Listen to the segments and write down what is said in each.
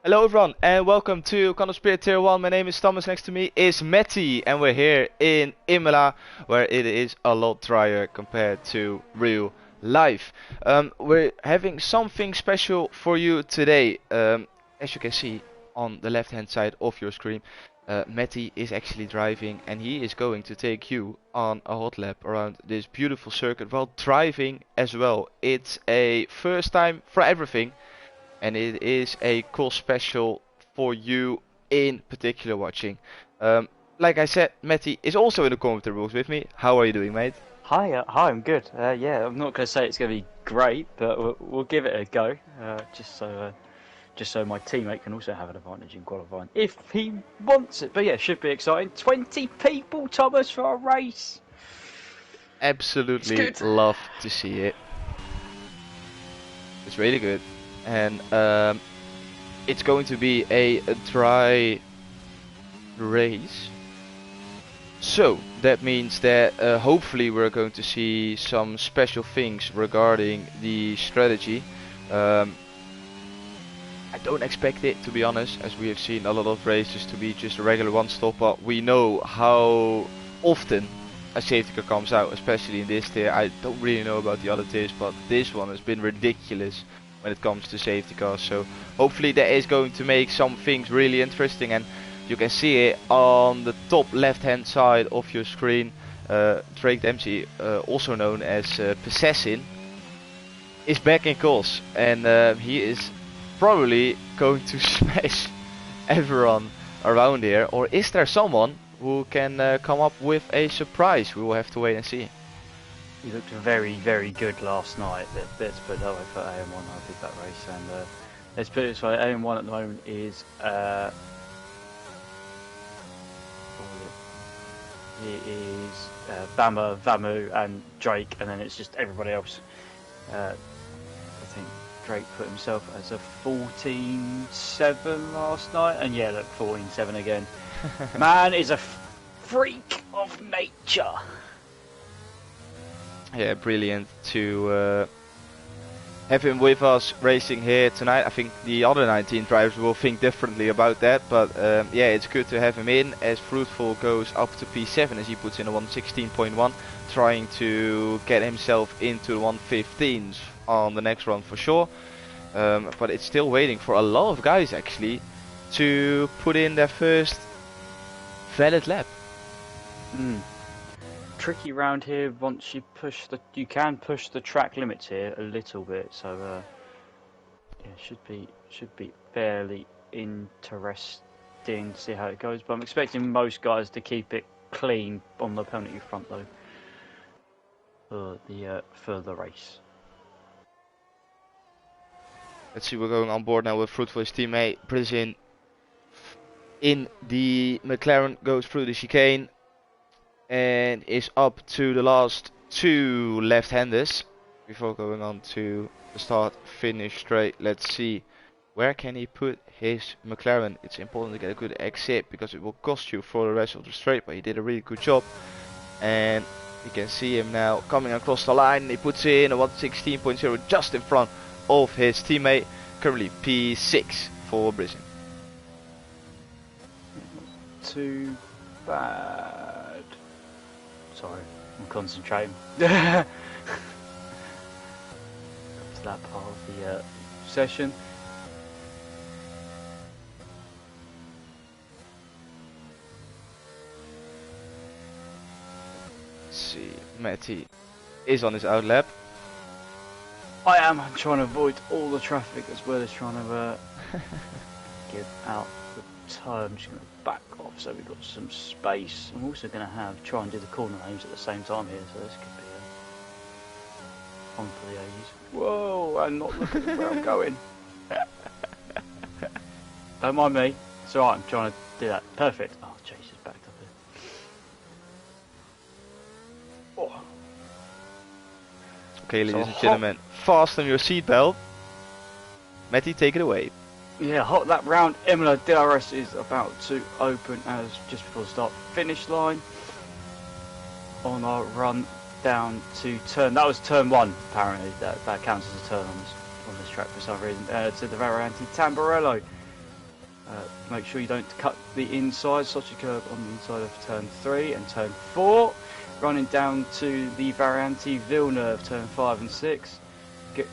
Hello everyone and welcome to Counter Spirit Tier 1. My name is Thomas, next to me is Matty and we're here in Imola where it is a lot drier compared to real life. We're having something special for you today. As you can see on the left hand side of your screen, Matty is actually driving and he is going to take you on a hot lap around this beautiful circuit while driving as well. It's a first time for everything. And it is a cool special for you in particular watching. Like I said, Matty is also in the commentary rules with me. How are you doing, mate? Hi, I'm good. Yeah, I'm not going to say it's going to be great, but we'll give it a go, just so my teammate can also have an advantage in qualifying if he wants it. But yeah, should be exciting. 20 people, Thomas, for a race. Absolutely love to see it. It's really good. And it's going to be a dry race. So that means that hopefully we're going to see some special things regarding the strategy. I don't expect it, to be honest, as we have seen a lot of races to be just a regular one stop, but we know how often a safety car comes out, especially in this tier. I don't really know about the other tiers, but this one has been ridiculous when it comes to safety cars. So hopefully that is going to make some things really interesting, and you can see it on the top left hand side of your screen. Drake Dempsey, also known as Possessin, is back in course, and he is probably going to smash everyone around here. Or is there someone who can come up with a surprise? We will have to wait and see. He looked very, very good last night. Let's put it that way for AM1. I did that race, and let's put it this way: AM1 at the moment is it is Bama, Vamu, and Drake, and then it's just everybody else. I think Drake put himself as a 14-7 last night, and yeah, look, 14-7 again. Man is a freak of nature. Yeah, brilliant to have him with us racing here tonight. I think the other 19 drivers will think differently about that, but yeah, it's good to have him in, as Fruitful goes up to P7 as he puts in a 116.1, trying to get himself into the 115s on the next run for sure. But it's still waiting for a lot of guys actually to put in their first valid lap. Tricky round here. Once you push you can push the track limits here a little bit, so yeah, should be fairly interesting to see how it goes. But I'm expecting most guys to keep it clean on the penalty front though for the race. Let's see, we're going on board now with Fruitful, his teammate Brizin in the McLaren, goes through the chicane and is up to the last two left-handers before going on to the start-finish straight. Let's see, where can he put his McLaren? It's important to get a good exit because it will cost you for the rest of the straight, but he did a really good job. And you can see him now coming across the line. He puts in a 116.0 just in front of his teammate, currently P6 for Brizin. Too bad. Sorry, I'm concentrating. To that part of the session. Let's see, Matty is on his outlap. I'm trying to avoid all the traffic as well as trying to get out the turn. I'm just going to back off so we've got some space. I'm also going to try and do the corner names at the same time here, so this could be fun for the ages. Whoa, I'm not looking at where I'm going. Don't mind me. It's alright, I'm trying to do that. Perfect. Oh, Jesus, backed up here. Oh. Okay, ladies and gentlemen, fasten your seatbelt. Matty, take it away. Yeah, hot lap round. Imola DRS is about to open as just before the start finish line. On our run down to turn, that was turn 1 apparently. That counts as a turn on this track for some reason. To the Varianti Tamburello. Make sure you don't cut the inside, such a curb on the inside of turn 3 and turn 4. Running down to the Variante Villeneuve, turn 5 and 6. Get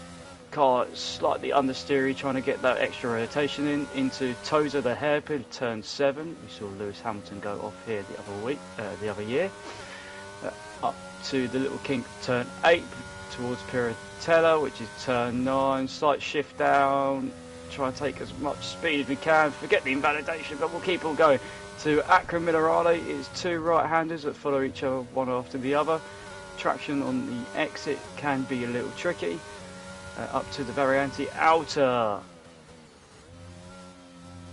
car slightly understeery, trying to get that extra rotation in. Into Toza the hairpin, turn 7. We saw Lewis Hamilton go off here the other year. Up to the Little Kink, turn 8, towards Piratella, which is turn 9. Slight shift down. Try and take as much speed as we can. Forget the invalidation, but we'll keep on going. To Acra Minerale is 2 right-handers that follow each other one after the other. Traction on the exit can be a little tricky. Up to the Variante Outer.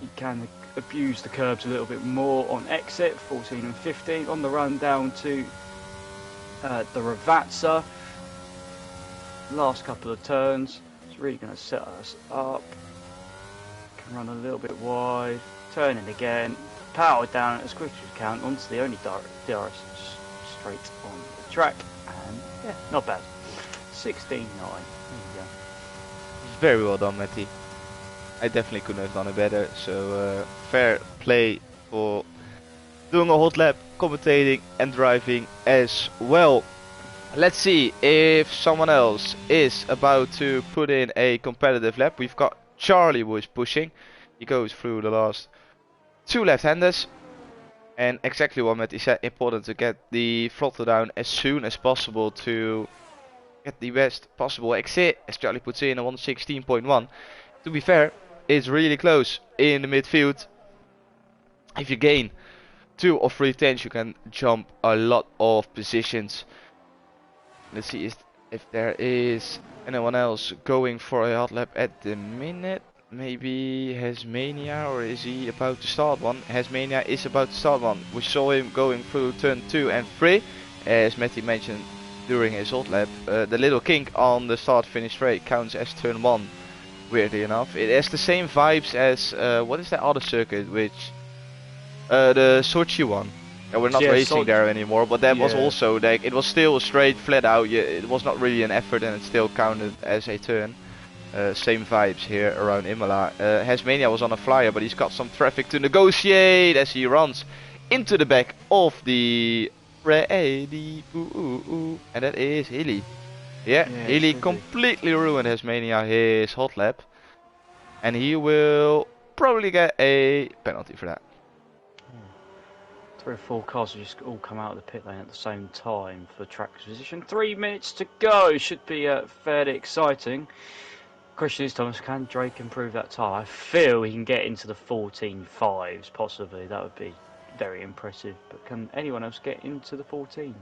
You can abuse the curbs a little bit more on exit, 14 and 15. On the run down to the Ravazza. Last couple of turns. It's really going to set us up. Can run a little bit wide. Turning again. Power down as quick as you can onto the only DRS straight on the track. And yeah, not bad. 16.9. There you go. Very well done, Matty. I definitely couldn't have done it better. So fair play for doing a hot lap, commentating and driving as well. Let's see if someone else is about to put in a competitive lap. We've got Charlie who is pushing. He goes through the last 2 left-handers. And exactly what Matty said, important to get the throttle down as soon as possible to get the best possible exit, as Charlie puts in a 116.1. To be fair, it's really close in the midfield. If you gain 2 or 3 tenths, you can jump a lot of positions. Let's see if there is anyone else going for a hot lap at the minute. Maybe Hasmania, or is he about to start one? Hasmania is about to start one. We saw him going through turn 2 and 3, as Matty mentioned during his hot lap. The little kink on the start-finish straight counts as turn 1, weirdly enough. It has the same vibes as, what is that other circuit, which, the Sochi one. We're not racing there anymore, but that was also, like, it was still straight, flat out. It was not really an effort and it still counted as a turn. Same vibes here around Imola. Hasmania was on a flyer, but he's got some traffic to negotiate as he runs into the back of the ready. And that is Hilly. Yeah, Hilly completely ruined Hasmania his hot lap. And he will probably get a penalty for that. 3 or 4 cars will just all come out of the pit lane at the same time for track position. 3 minutes to go. Should be fairly exciting. Question is, Thomas, can Drake improve that time? I feel he can get into the 14.5s, possibly. That would be very impressive. But can anyone else get into the 14s?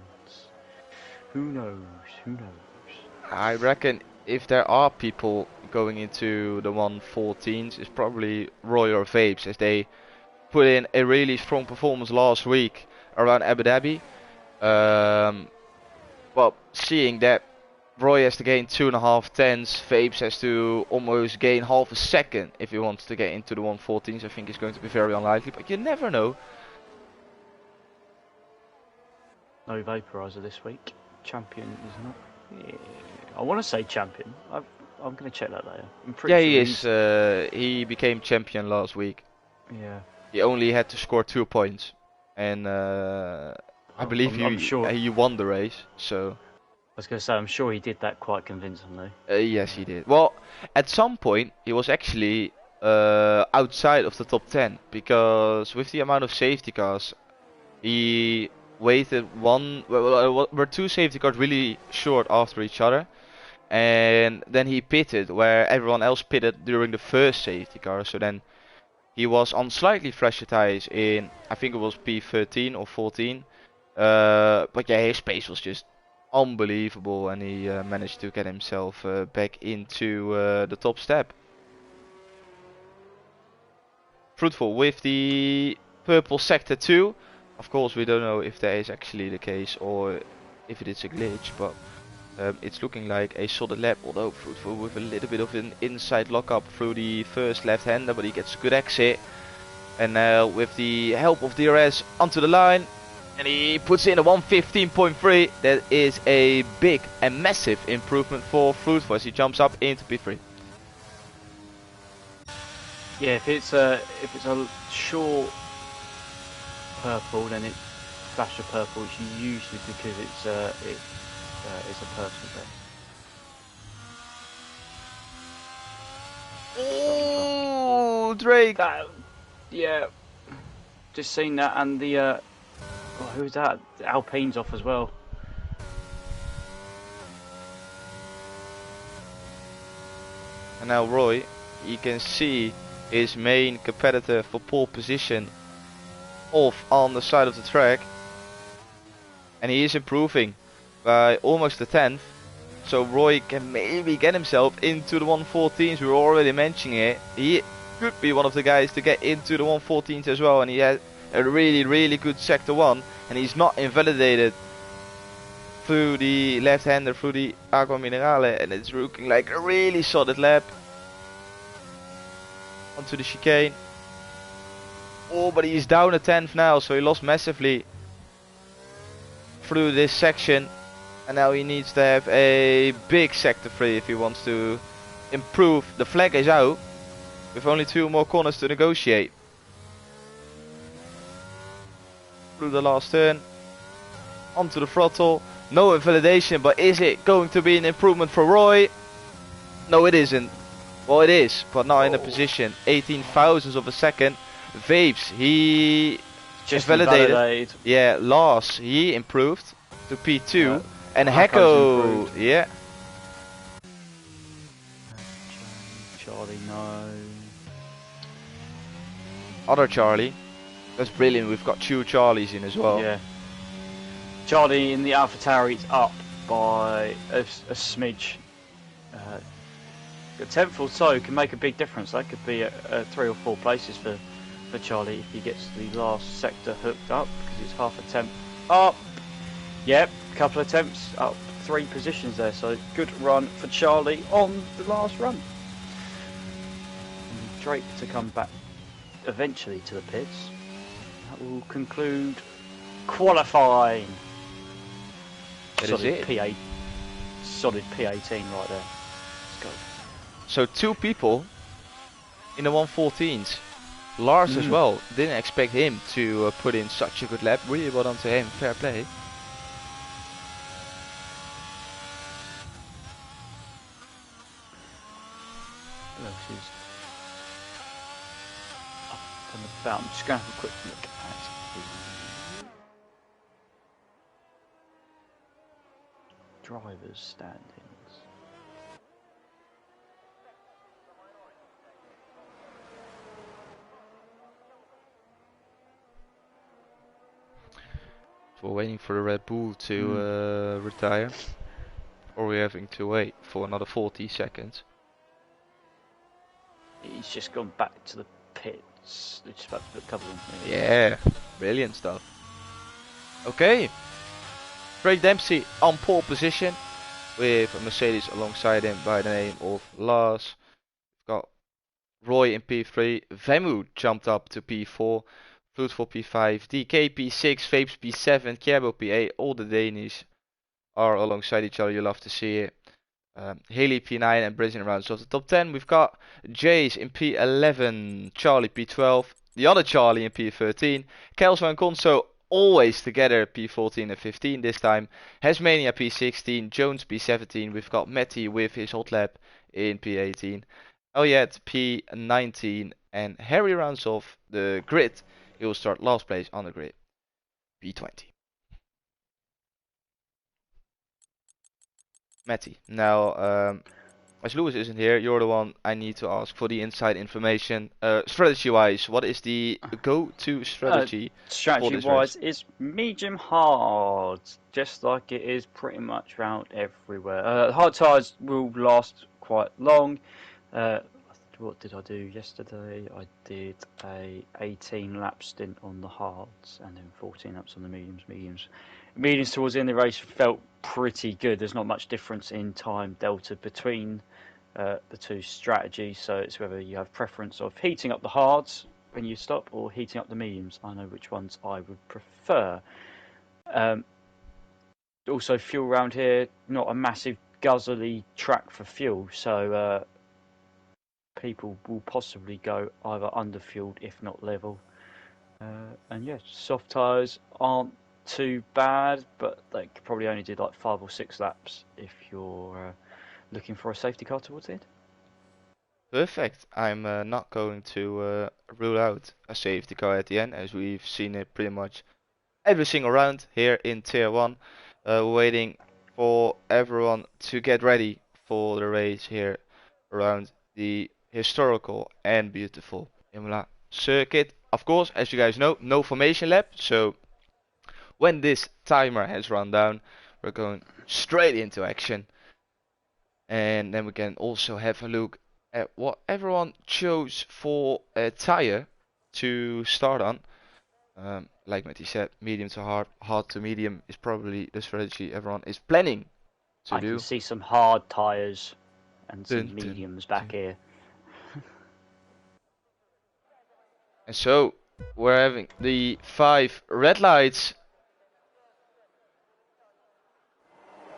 Who knows? Who knows? I reckon if there are people going into the 114s, it's probably Roy or Vapes, as they put in a really strong performance last week around Abu Dhabi. Well, seeing that Roy has to gain 2.5 tenths, Vapes has to almost gain half a second if he wants to get into the 114s. I think it's going to be very unlikely, but you never know. No vaporizer this week. Champion is not here. I want to say champion. I'm going to check that later. I'm pretty sure he is. He became champion last week. Yeah. He only had to score 2 points, and I believe he won the race. So I was going to say, I'm sure he did that quite convincingly. Yes, he did. Well, at some point he was actually outside of the top 10, because with the amount of safety cars, he waited were 2 safety cars really short after each other, and then he pitted where everyone else pitted during the first safety car. So then he was on slightly fresher tires in, I think it was P13 or 14. But yeah, his pace was just unbelievable, and he managed to get himself back into the top step. Fruitful with the purple sector 2. Of course, we don't know if that is actually the case or if it is a glitch, but it's looking like a solid lap, although Fruitful with a little bit of an inside lockup through the first left-hander, but he gets a good exit. And now with the help of DRS onto the line, and he puts in a 115.3. That is a big and massive improvement for Fruitful as he jumps up into P3. Yeah, if it's a short purple, then it flash of purple. It's usually because it's a personal best. Oh, Drake! That, yeah, just seen that, and the who's that? The Alpine's off as well. And now Roy, you can see his main competitor for pole position off on the side of the track, and he is improving by almost a tenth. So Roy can maybe get himself into the 114s. We were already mentioning it. He could be one of the guys to get into the 114s as well, and he had a really good sector 1, and he's not invalidated through the left-hander through the Agua Minerale, and it's looking like a really solid lap onto the chicane. Oh, but he's down a tenth now, so he lost massively through this section, and now he needs to have a big sector 3 if he wants to improve. The flag is out with only 2 more corners to negotiate. Through the last turn, onto the throttle. No invalidation, but is it going to be an improvement for Roy? No, it isn't. Well, it is, but not in a position. 18 thousandths of a second. Vapes, he Just invalidated. Yeah, Lars, he improved to P2. And Hecko, yeah. Charlie, no. Other Charlie. That's brilliant. We've got 2 Charlies in as well. Yeah. Charlie in the AlphaTauri is up by a smidge. A tenth or so can make a big difference. That could be 3 or 4 places for Charlie if he gets the last sector hooked up, because it's half a tenth up. Yep, a couple of attempts up 3 positions there. So good run for Charlie on the last run. And Drake to come back eventually to the pits. That will conclude qualifying. That is it. P8, solid P18 right there. Let's go. So 2 people in the 114s. Lars as well. Didn't expect him to put in such a good lap. Really well done to him. Fair play. Who else is up and about? I'm just going to have a quick look at the drivers' standings. So we're waiting for the Red Bull to retire. Or we're having to wait for another 40 seconds. He's just gone back to the pits. They're just about to put cover on. Yeah, brilliant stuff. Okay. Drake Dempsey on pole position with a Mercedes alongside him by the name of Lars. We've got Roy in P3. Vemu jumped up to P4. Fluid for P5. DK P6. Vapes P7. Kjabo P8. All the Danish are alongside each other. You love to see it. Haley P9 and Brisbane rounds off the top 10. We've got Jace in P11. Charlie P12. The other Charlie in P13. Kelso and Conso always together, P14 and 15 this time. Hasmania P16, Jones P17. We've got Matty with his hot lap in P18. Elliot P19, and Harry rounds off the grid. He will start last place on the grid, P20. Matty, now as Lewis isn't here, you're the one I need to ask for the inside information. Strategy-wise, what is the go-to strategy? Strategy-wise, it's medium hard, just like it is pretty much around everywhere. Hard tires will last quite long. What did I do yesterday? I did a 18 lap stint on the hards and then 14 laps on the mediums. Mediums towards the end of the race felt pretty good. There's not much difference in time delta between the 2 strategies, so it's whether you have preference of heating up the hards when you stop or heating up the mediums. I know which ones I would prefer. Also, fuel around here, not a massive guzzly track for fuel, so people will possibly go either underfueled, if not level. And yeah, soft tyres aren't too bad, but they could probably only do like 5 or 6 laps if you're looking for a safety car towards the end. Perfect. I'm not going to rule out a safety car at the end, as we've seen it pretty much every single round here in Tier 1. Waiting for everyone to get ready for the race here around the historical and beautiful Imola circuit. Of course, as you guys know, no formation lap, so when this timer has run down, we're going straight into action. And then we can also have a look at what everyone chose for a tire to start on. Like Matty said, medium to hard, hard to medium is probably the strategy everyone is planning to I do. can see some hard tyres and Dun, some dun, mediums back dun. here. And so we're having the 5 red lights.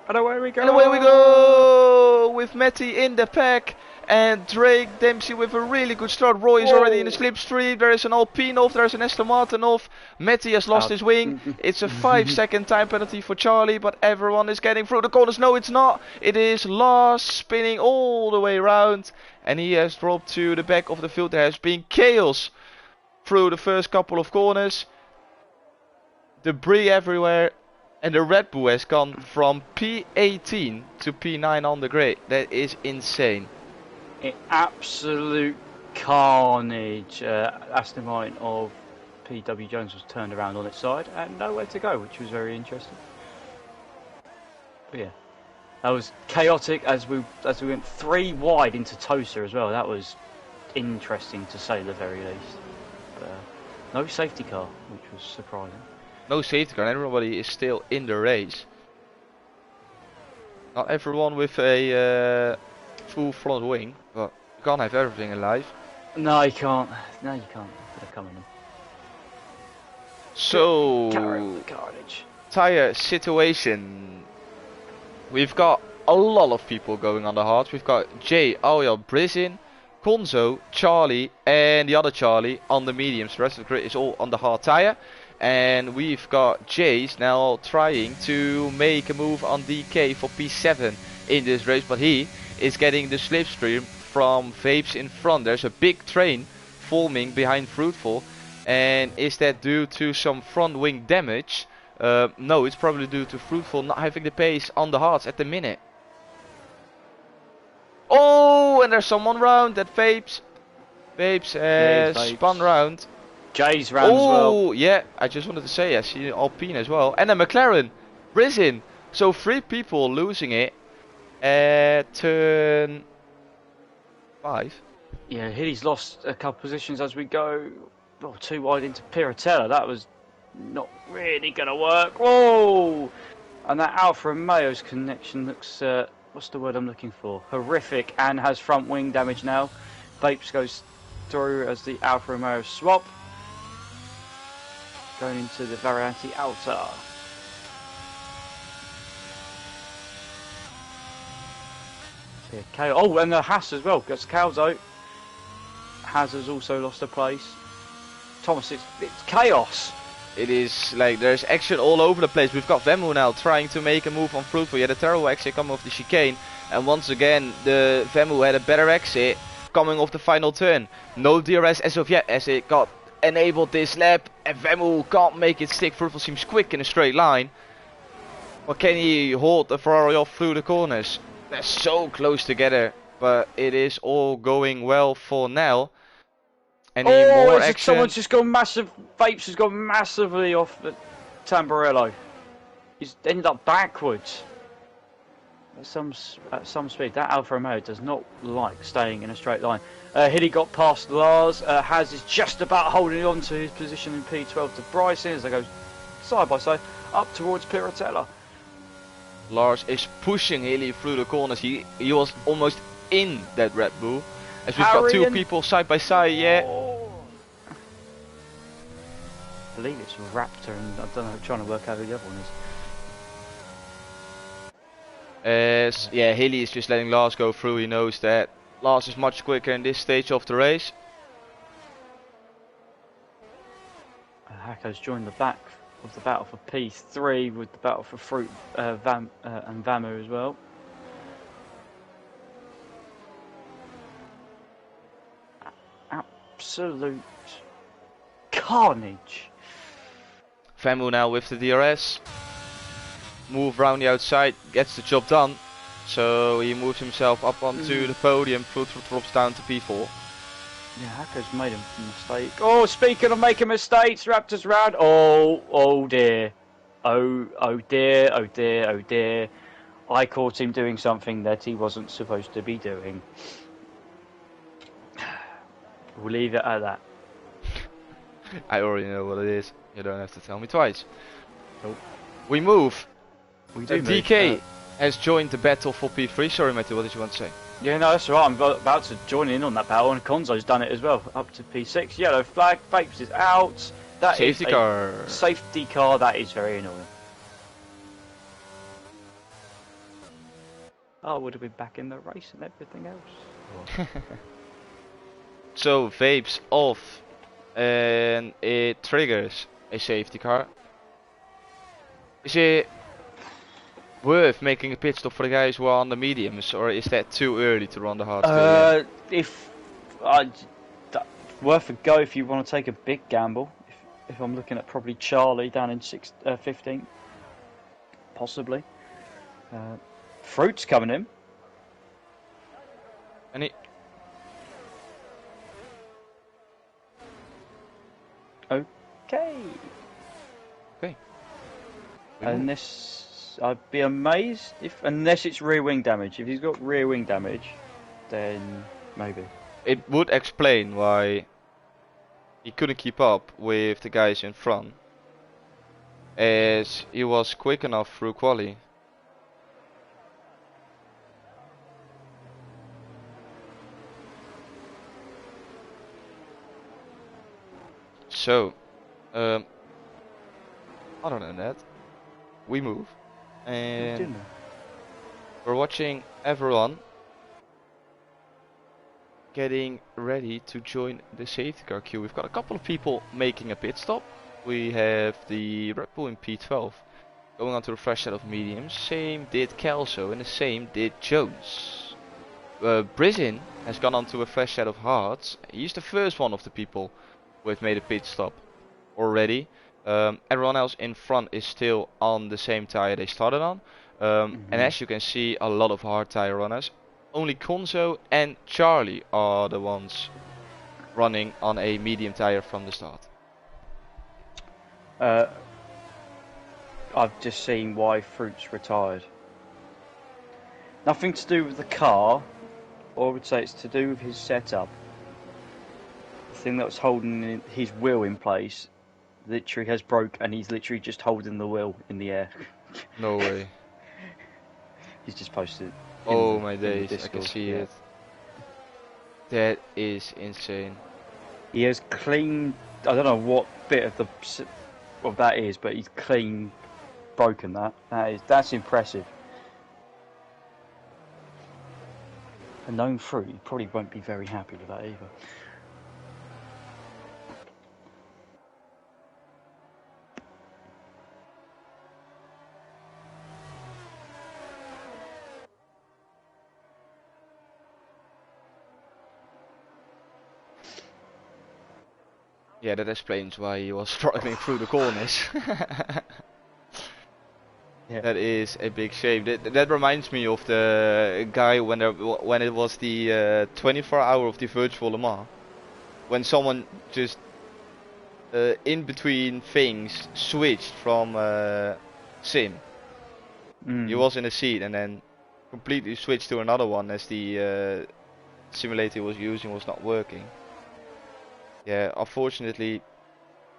And away we go! And away we go with Matty in the pack. And Drake Dempsey with a really good start. Roy is already in the slipstream. There is an Alpine off. There is an Aston Martin off. Matty has lost his wing. It's a 5-second time penalty for Charlie, but everyone is getting through the corners. No, it's not. It is Lars spinning all the way around, and he has dropped to the back of the field. There has been chaos through the first couple of corners. Debris everywhere. And the Red Bull has gone from P18 to P9 on the grid. That is insane. Absolute carnage. Aston Martin of P.W. Jones was turned around on its side and nowhere to go, which was very interesting. But yeah, that was chaotic as we went 3 wide into Tosa as well. That was interesting to say the very least. But no safety car, which was surprising. No safety car, and everybody is still in the race. Not everyone with a full front wing, but you can't have everything in life. No, you can't. No, you can't. They're coming in. So, carnage. tire situation. We've got a lot of people going on the hards. We've got Jay, Auriel, Brizin, Konzo, Charlie, and the other Charlie on the mediums. The rest of the grid is all on the hard tire. And we've got Jace now trying to make a move on DK for P7 in this race, but he is getting the slipstream from Vapes in front. There's a big train forming behind Fruitful, and is that due to some front wing damage? No, it's probably due to Fruitful not having the pace on the hards at the minute. Oh, and there's someone round at Vapes. Vapes has spun round. Jay's ran as well. Oh, yeah, I just wanted to say, I see Alpine as well. And a McLaren, Brizin. So 3 people losing it at turn 5. Yeah, Hilly's lost a couple positions as we go 2 wide into Piratella. That was not really going to work. Whoa! And that Alfa Romeo's connection looks, what's the word I'm looking for? Horrific, and has front wing damage now. Vapes goes through as the Alfa Romeo swap. Going into the Varianti Alta. Oh, and the Haas as well. Gets Calzo. Haas has also lost a place. Thomas, it's chaos. It is like there's action all over the place. We've got Vemu now trying to make a move on Fruitful. He had a terrible exit coming off the chicane. And once again, the Vemu had a better exit coming off the final turn. No DRS as of yet, as it got enabled this lap, and Vemu can't make it stick. Fruitful seems quick in a straight line, but can he hold the Ferrari off through the corners? They're so close together, but it is all going well for now. Any more action? Someone's just gone massive. Vapes has gone massively off the Tamburello. He's ended up backwards at some speed. That Alfa Romeo does not like staying in a straight line. Hilly got past Lars. Haz is just about holding on to his position in P12 to Bryson as they go side by side up towards Piratella. Lars is pushing Hilly through the corners. He was almost in that Red Bull. As we've got 2 people side by side, yeah. Oh. I believe it's Raptor, and I don't know, trying to work out who the other one is. Yeah, Hilly is just letting Lars go through. He knows that Lars is much quicker in this stage of the race. Hako's joined the back of the battle for P3 with the battle for Fruit and Vamu as well. Absolute carnage. Vamu now with the DRS. Move round the outside, gets the job done. So he moves himself up onto the podium, Fruit drops down to P4. Yeah, Hako's made a mistake. Oh, speaking of making mistakes, Raptors round. Oh dear. Oh dear, oh dear, oh dear. I caught him doing something that he wasn't supposed to be doing. We'll leave it at that. I already know what it is. You don't have to tell me twice. Nope. We move. We do DK has joined the battle for P3. Sorry, Matthew, what did you want to say? Yeah, no, that's right. I'm about to join in on that battle, and Konzo's done it as well. Up to P6. Yellow flag. Vapes is out. That Safety is car. Safety car. That is very annoying. Oh, would have been back in the race and everything else. So Vapes off, and it triggers a safety car. Is it worth making a pit stop for the guys who are on the mediums, or is that too early to run the hard? Worth a go if you want to take a big gamble. If I'm looking at probably Charlie down in 15th, possibly. Fruit's coming in. And it. Okay. Okay. Unless I'd be amazed unless it's rear wing damage. If he's got rear wing damage, then maybe. It would explain why he couldn't keep up with the guys in front, as he was quick enough through quali. So, other than that, we move, and we're watching everyone getting ready to join the safety car queue. We've got a couple of people making a pit stop. We have the Red Bull in P12 going on to a fresh set of mediums. Same did Kelso, and the same did Jones. Brizin has gone on to a fresh set of hards. He's the first one of the people who have made a pit stop already. Everyone else in front is still on the same tire they started on. And as you can see, a lot of hard tire runners. Only Konzo and Charlie are the ones running on a medium tire from the start. I've just seen why Fruit's retired. Nothing to do with the car, or I would say it's to do with his setup. The thing that was holding his wheel in place literally has broke, and he's literally just holding the wheel in the air. No way. He's just posted. Oh my days, I can see it. That is insane. He has clean. I don't know what bit of that is, but he's clean broken that. That's impressive. A known Fruit, he probably won't be very happy with that either. Yeah, that explains why he was struggling through the corners. Yeah. That is a big shame. That reminds me of the guy when it was the 24 hour of the virtual Le Mans, when someone just in between things switched from sim. He was in a seat and then completely switched to another one as the simulator he was using was not working. Yeah, unfortunately,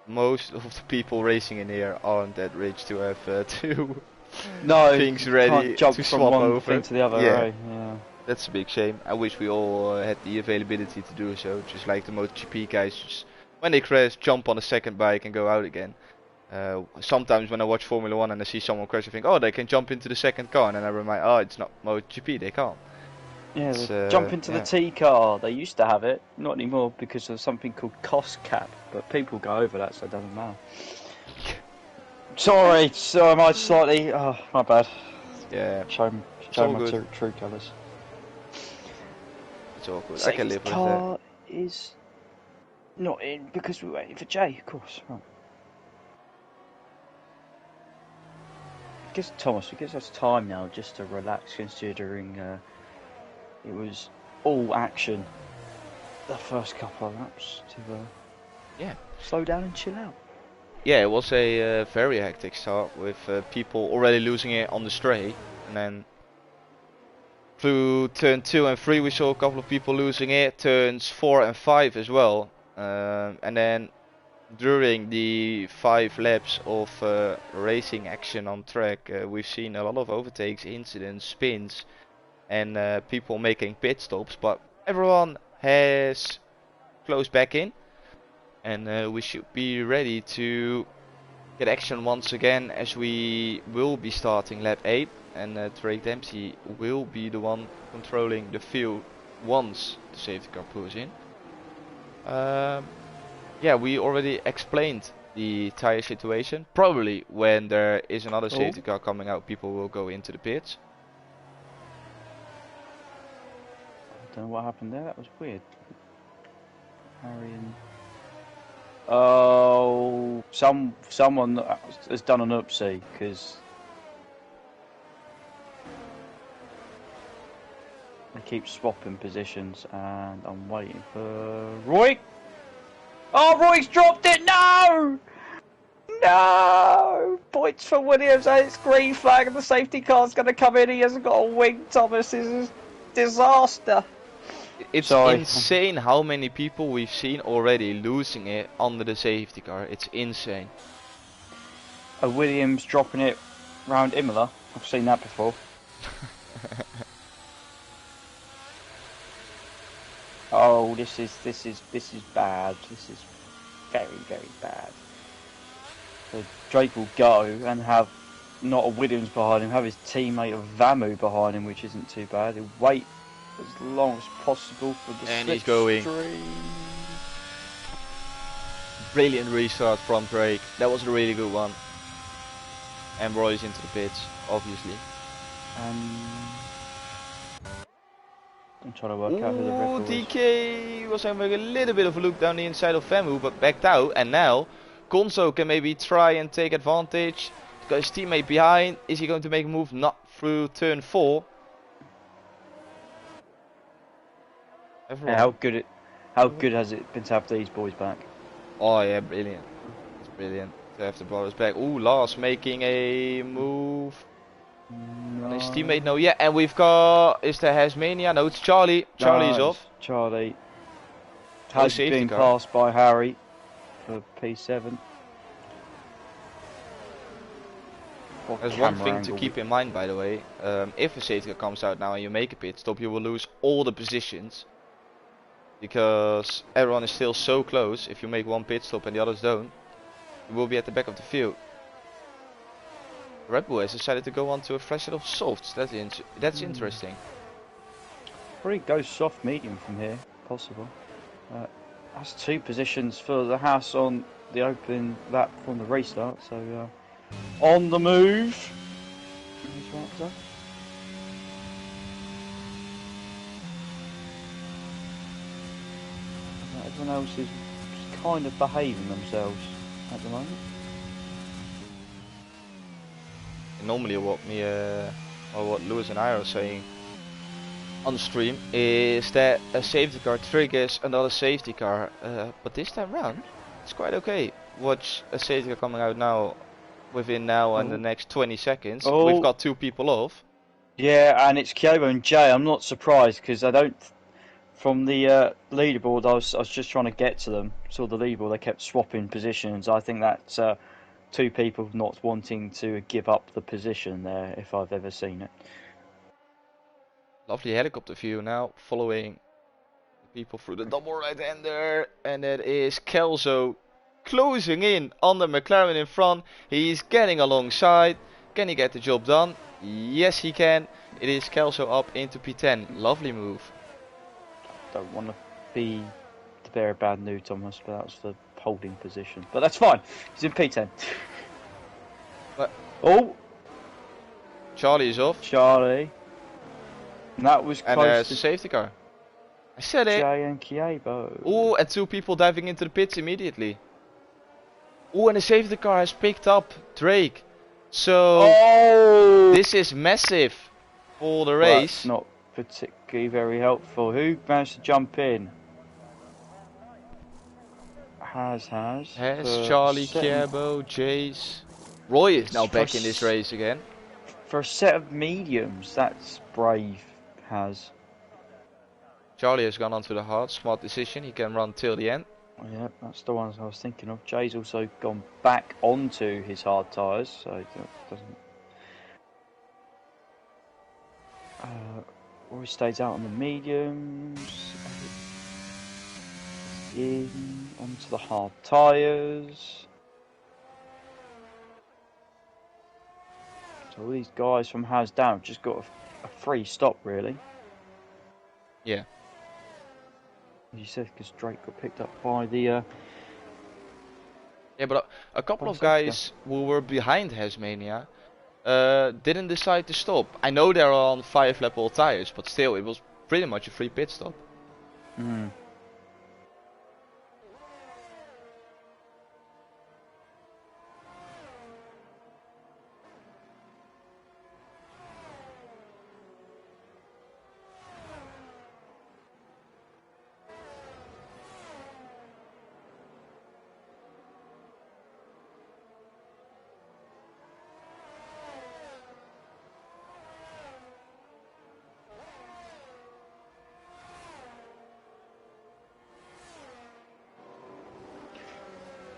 most of the people racing in here aren't that rich to have two things ready jump to from swap one over. thing to the other. Yeah. Right? Yeah. That's a big shame. I wish we all had the availability to do so, just like the MotoGP guys. Just when they crash, jump on a second bike and go out again. Sometimes when I watch Formula 1 and I see someone crash, I think, oh, they can jump into the second car, and then I remind, oh, it's not MotoGP, they can't. Yeah, It's jump into the yeah. T car. They used to have it, not anymore because of something called cost cap. But people go over that, so it doesn't matter. Sorry, so am I slightly? Oh, my bad. Yeah. Show It's all my good. true colours. It's all good. I can Sadie's live with that. car is not in because we're waiting for Jay, of course. Right. It gives us time now just to relax, considering it was all action the first couple of laps to Yeah. slow down and chill out. Yeah, it was a very hectic start with people already losing it on the straight, and then through turn 2 and 3 we saw a couple of people losing it, turns 4 and 5 as well, and then during the 5 laps of racing action on track, we've seen a lot of overtakes, incidents, spins, and people making pit stops, but everyone has closed back in, and we should be ready to get action once again, as we will be starting lap 8, and Drake Dempsey will be the one controlling the field once the safety car pulls in. Yeah, we already explained the tire situation. Probably when there is another safety car coming out, people will go into the pits. I don't know what happened there. That was weird. Harry and oh, someone has done an oopsie because they keep swapping positions, and I'm waiting for Roy. Oh, Roy's dropped it! No! No! Points for Williams, and it's green flag, and the safety car's going to come in. He hasn't got a wing, Thomas. This is disaster. It's insane how many people we've seen already losing it under the safety car. It's insane. A Williams dropping it round Imola. I've seen that before. Oh, this is bad. This is very bad. So Drake will go and have not a Williams behind him, have his teammate of Vamu behind him, which isn't too bad. He'll wait as long as possible for the and he's going. Brilliant restart from Drake. That was a really good one. And Roy's into the pits, obviously. I'm trying to work out who the Red Bull DK was having a little bit of a look down the inside of Vamu, but backed out. And now Gonzo can maybe try and take advantage. Got his teammate behind. Is he going to make a move? Not through turn 4. Yeah, how good has it been to have these boys back? Oh yeah, brilliant. It's brilliant to have the brothers back. Ooh, Lars making a move. No. His teammate, no, yeah, and we've got, is there Hasmania? No, it's Charlie. Charlie's off. Charlie has been passed by Harry for P7. There's one thing to keep in mind, by the way. If a safety car comes out now and you make a pit stop, you will lose all the positions. Because everyone is still so close. If you make one pit stop and the others don't, you will be at the back of the field. Red Bull has decided to go on to a fresh set of softs. That's interesting. Probably go soft medium from here, possible. That's 2 positions for the house on the open lap from the restart. So on the move. Everyone else is kind of behaving themselves at the moment. Normally what Lewis and I are saying on stream is that a safety car triggers another safety car, but this time round it's quite okay. Watch a safety car coming out now, within now and the next 20 seconds. We've got 2 people off. Yeah, and it's Kyobo and Jay. I'm not surprised because I don't. From the leaderboard, I was just trying to get to them. Saw the leaderboard, they kept swapping positions. I think that's 2 people not wanting to give up the position there, if I've ever seen it. Lovely helicopter view now, following the people through the double right-hander, and that is Kelso closing in on the McLaren in front. He's getting alongside. Can he get the job done? Yes, he can. It is Kelso up into P10. Lovely move. Don't want to be the bearer of bad news, Thomas, but that was the holding position. But that's fine. He's in P10. But oh, Charlie is off. Charlie. And that was And close there's to a safety car. I said it. Jay and Kiebo. Oh, and 2 people diving into the pits immediately. Oh, and the safety car has picked up Drake. So this is massive for the race. That's not particularly very helpful. Who managed to jump in? Has Charlie, Kiebo, Jace. Roy is now back in this race again. For a set of mediums, that's brave. Has. Charlie has gone on to the hard. Smart decision. He can run till the end. Yeah, that's the ones I was thinking of. Jay's also gone back onto his hard tyres, so that doesn't. Roy stays out on the mediums. In onto the hard tyres. So all these guys from Has down just got a free stop, really. Yeah. As you said, because Drake got picked up by the. Yeah, but a couple of guys who were behind Hasmania didn't decide to stop. I know they're on 5-lap old tires, but still, it was pretty much a free pit stop. Mm.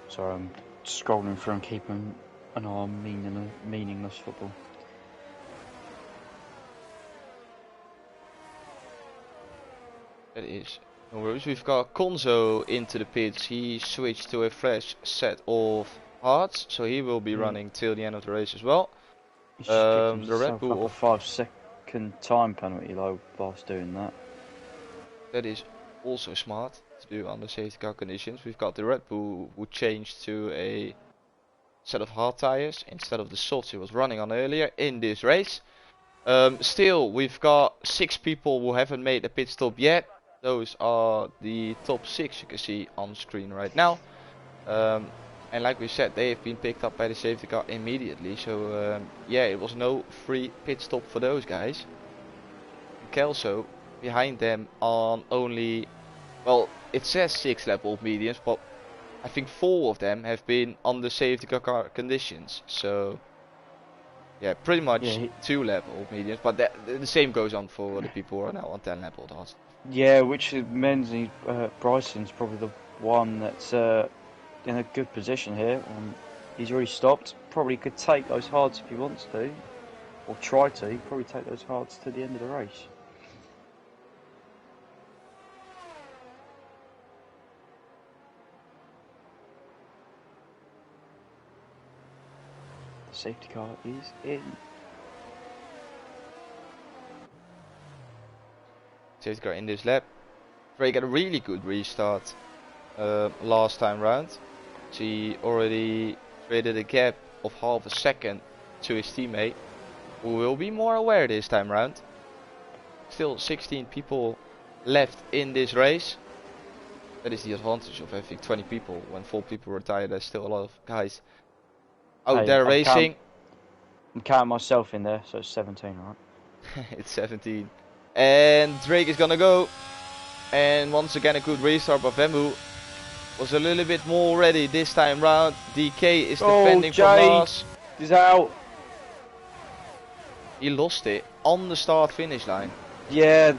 Sorry, I'm scrolling through and keeping an eye on meaningless football. That is no worries. We've got Konzo into the pits. He switched to a fresh set of hards, so he will be running till the end of the race as well. The Red Bull a 5-second time penalty though whilst doing that. That is also smart to do under safety car conditions. We've got the Red Bull who changed to a set of hard tires instead of the softs he was running on earlier in this race. Still, we've got 6 people who haven't made a pit stop yet. Those are the top 6 you can see on screen right now. And like we said, they have been picked up by the safety car immediately. So yeah, it was no free pit stop for those guys. Kelso behind them on only, well, it says 6-lap old mediums, but I think 4 of them have been on the safety car conditions. So yeah, pretty much 2-lap old mediums, but the same goes on for the people who are now on 10-lap old hards. Yeah, which means Bryson's probably the one that's in a good position here. He's already stopped. Probably could take those hards if he wants to, or try to. He'd probably take those hards to the end of the race. The safety car is in. Safety car in this lap. Drake got a really good restart last time round. So he already created a gap of half a second to his teammate, who will be more aware this time round. Still 16 people left in this race. That is the advantage of having 20 people. When 4 people retire, there's still a lot of guys out there racing. I'm counting myself in there, so it's 17, right? It's 17. And Drake is gonna go. And once again a good restart by Vemu. Was a little bit more ready this time round. DK is defending from last. He's out. He lost it on the start finish line. Yeah,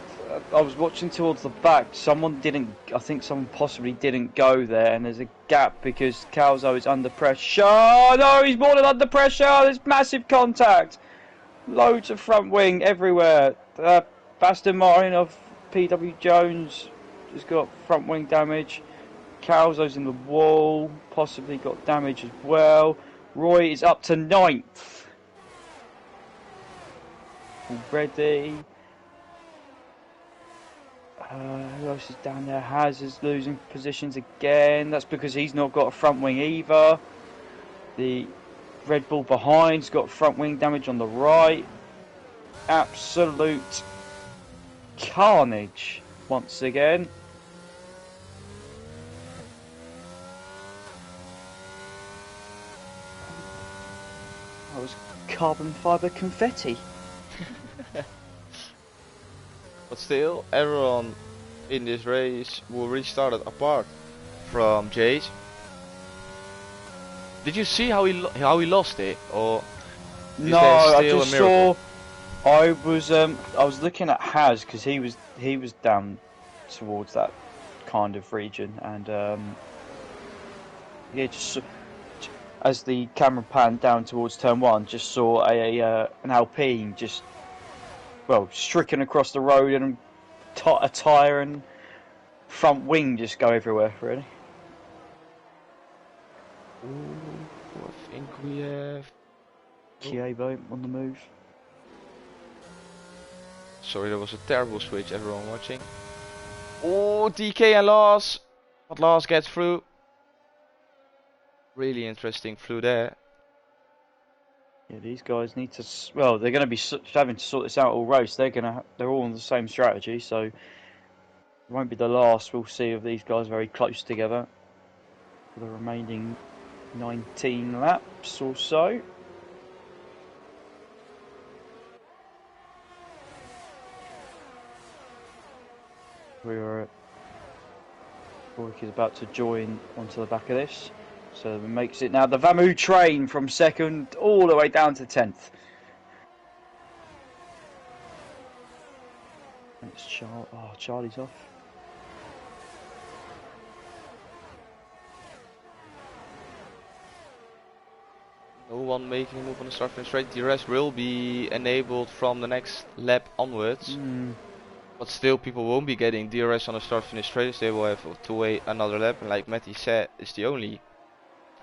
I was watching towards the back. I think someone possibly didn't go there, and there's a gap because Calzo is under pressure. No, he's more than under pressure. There's massive contact. Loads of front wing everywhere. Baston Martin of PW Jones has got front wing damage. Calzo's in the wall, possibly got damage as well. Roy is up to 9th. already. Who else is down there? Haz is losing positions again. That's because he's not got a front wing either. The Red Bull behind's got front wing damage on the right. Absolute carnage once again. That was carbon fibre confetti. But still, everyone in this race will restart it apart from Jace. Did you see how he lost it, or is No, there I still just a miracle? I was looking at Haz because he was down towards that kind of region, and yeah, as the camera panned down towards turn one, just saw an Alpine just stricken across the road, and a tyre and front wing just go everywhere, really. Ooh, I think we have... Chievo on the move. Sorry, that was a terrible switch, everyone watching. Oh, DK and Lars! But Lars gets through. Really interesting through there. Yeah, these guys need to. Well, they're going to be having to sort this out all race. They're all on the same strategy, so it won't be the last we'll see of these guys very close together for the remaining 19 laps or so. Rourke is about to join onto the back of this. So it makes it now the Vamu train from second all the way down to 10th. It's Charlie's off. No one making a move on the start finish straight. The rest will be enabled from the next lap onwards. But still, people won't be getting DRS on the start finish straight. They will have to wait another lap. And like Matty said, it's the only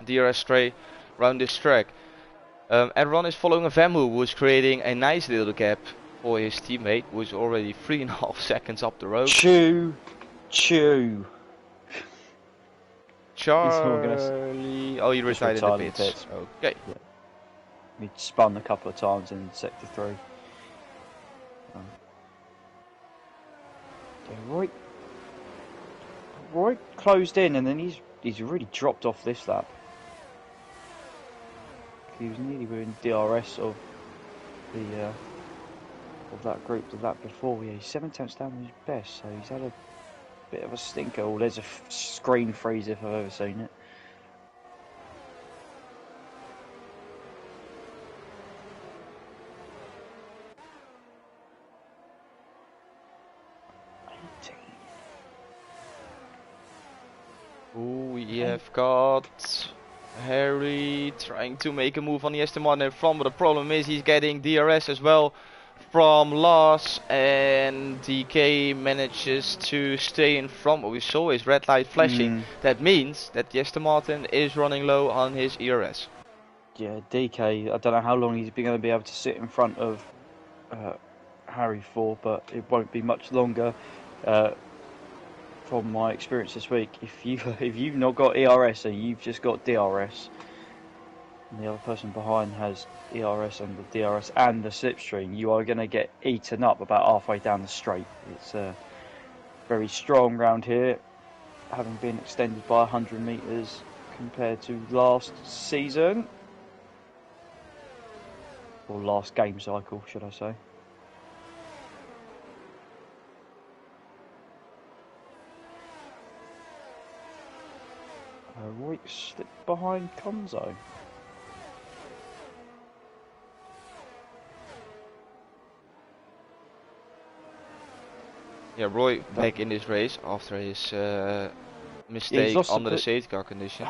DRS straight around this track. Everyone is following a Vamu, who is creating a nice little gap for his teammate, who is already 3.5 seconds up the road. Chew. Charlie. Oh, he retired in the pits. Okay. Yeah. He spun a couple of times in sector 3. Roy closed in, and then he's really dropped off this lap. He was nearly within DRS of that group the lap before. Yeah, he's 7 tenths down on his best, so he's had a bit of a stinker. Oh, there's a screen freeze if I've ever seen it. Ooh, we have got Harry trying to make a move on the S11 in front, but the problem is he's getting DRS as well from Lars, and DK manages to stay in front. What we saw is red light flashing. That means that the Aston Martin is running low on his ERS. Yeah, DK, I don't know how long he's going to be able to sit in front of Harry for, but it won't be much longer. From my experience this week, if you've not got ERS and you've just got DRS, and the other person behind has ERS and the DRS and the slipstream, you are going to get eaten up about halfway down the straight. It's very strong round here, having been extended by 100 metres compared to last season, or last game cycle, should I say. Roy slipped behind Conzo. Yeah, Roy back in this race after his mistake under the safety car condition.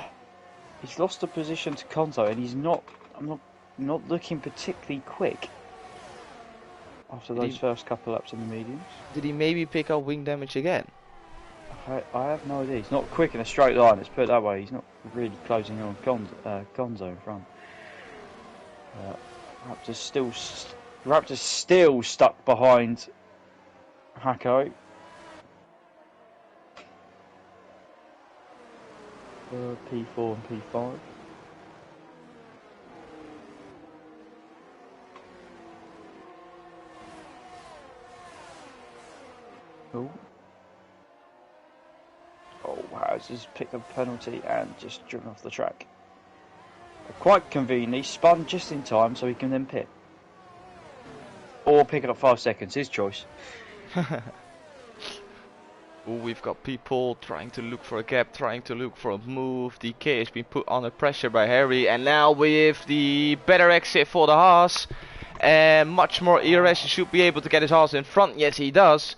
He's lost a position to Conzo, and he's not. I'm not looking particularly quick after those first couple laps in the mediums. Did he maybe pick up wing damage again? I have no idea. He's not quick in a straight line, let's put it that way. He's not really closing on Conzo in front. Perhaps there's still Raptor's still stuck behind Hako. P4 and P5. Oh. Oh wow, just picked up a penalty and just driven off the track. But quite conveniently, spun just in time so he can then pit. Or pick it up 5 seconds, his choice. Ooh, we've got people trying to look for a gap, trying to look for a move. DK has been put under pressure by Harry, and now with the better exit for the Haas and much more ERS, he should be able to get his Haas in front. Yes, he does.